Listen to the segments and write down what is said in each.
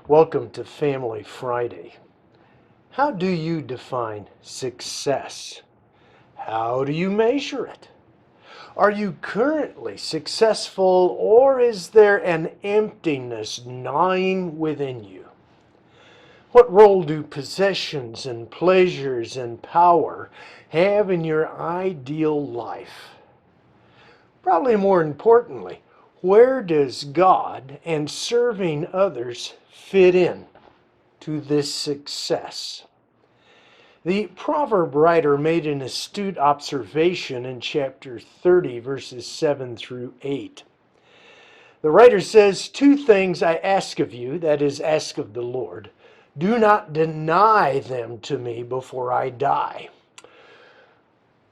Welcome to Family Friday. How do you define success? How do you measure it? Are you currently successful, or is there an emptiness gnawing within you? What role do possessions and pleasures and power have in your ideal life? Probably more importantly, where does God and serving others fit in to this success? The proverb writer made an astute observation in chapter 30, verses 7 through 8. The writer says, "Two things I ask of you, that is, ask of the Lord. Do not deny them to me before I die."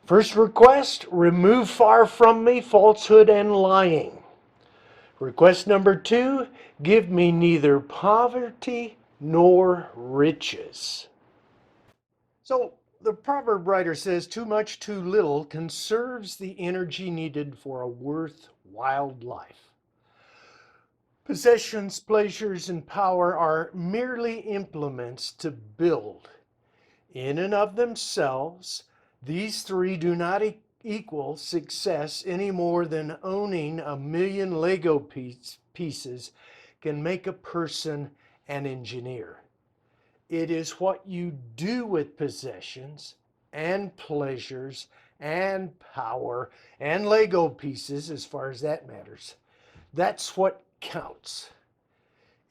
First request, remove far from me falsehood and lying. Request number 2, give me neither poverty nor riches. So the proverb writer says too much, too little conserves the energy needed for a worthwhile life. Possessions, pleasures, and power are merely implements to build. In and of themselves, these three do not equal success any more than owning a million Lego pieces can make a person an engineer. It is what you do with possessions and pleasures and power and Lego pieces, as far as that matters. That's what counts.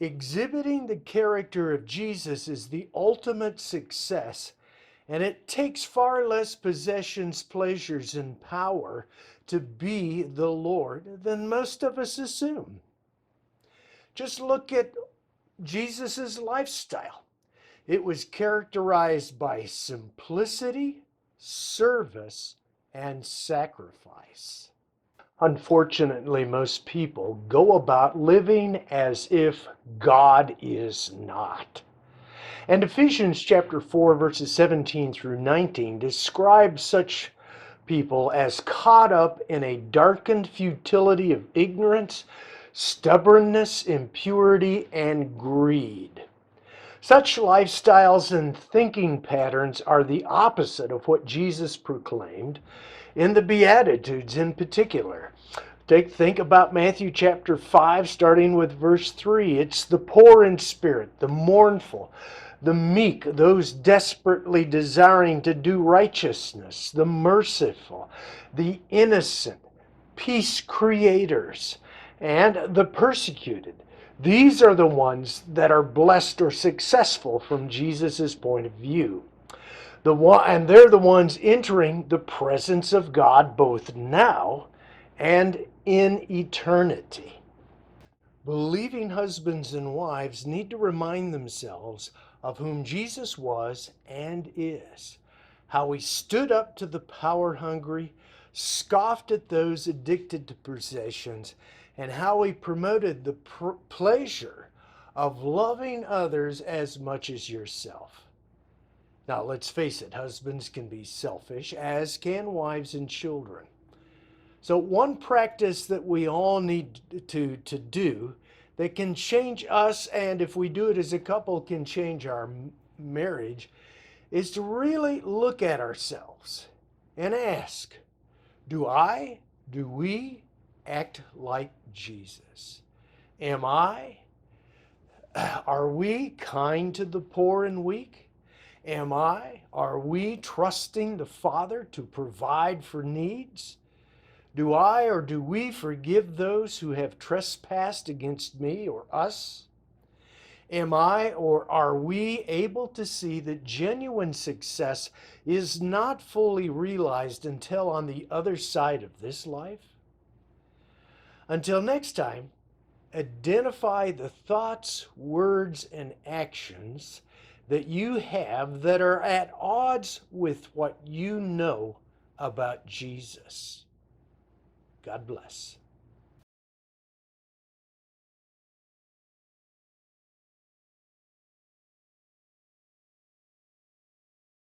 Exhibiting the character of Jesus is the ultimate success, and it takes far less possessions, pleasures, and power to be the Lord than most of us assume. Just look at Jesus' lifestyle. It was characterized by simplicity, service, and sacrifice. Unfortunately, most people go about living as if God is not. And Ephesians chapter 4, verses 17 through 19 describes such people as caught up in a darkened futility of ignorance, stubbornness, impurity, and greed. Such lifestyles and thinking patterns are the opposite of what Jesus proclaimed in the Beatitudes in particular. Think about Matthew chapter 5, starting with verse 3. It's the poor in spirit, the mournful, the meek, those desperately desiring to do righteousness, the merciful, the innocent, peace creators, and the persecuted. These are the ones that are blessed or successful from Jesus' point of view. And they're the ones entering the presence of God both now and in eternity. Believing husbands and wives need to remind themselves of whom Jesus was and is, how he stood up to the power hungry, scoffed at those addicted to possessions, and how he promoted the pleasure of loving others as much as yourself. Now, let's face it, husbands can be selfish, as can wives and children. So one practice that we all need to do that can change us, and if we do it as a couple, can change our marriage, is to really look at ourselves and ask, do we act like Jesus? Are we kind to the poor and weak? Are we trusting the Father to provide for needs? Do I or do we forgive those who have trespassed against me or us? Am I or are we able to see that genuine success is not fully realized until on the other side of this life? Until next time, identify the thoughts, words, and actions that you have that are at odds with what you know about Jesus. God bless.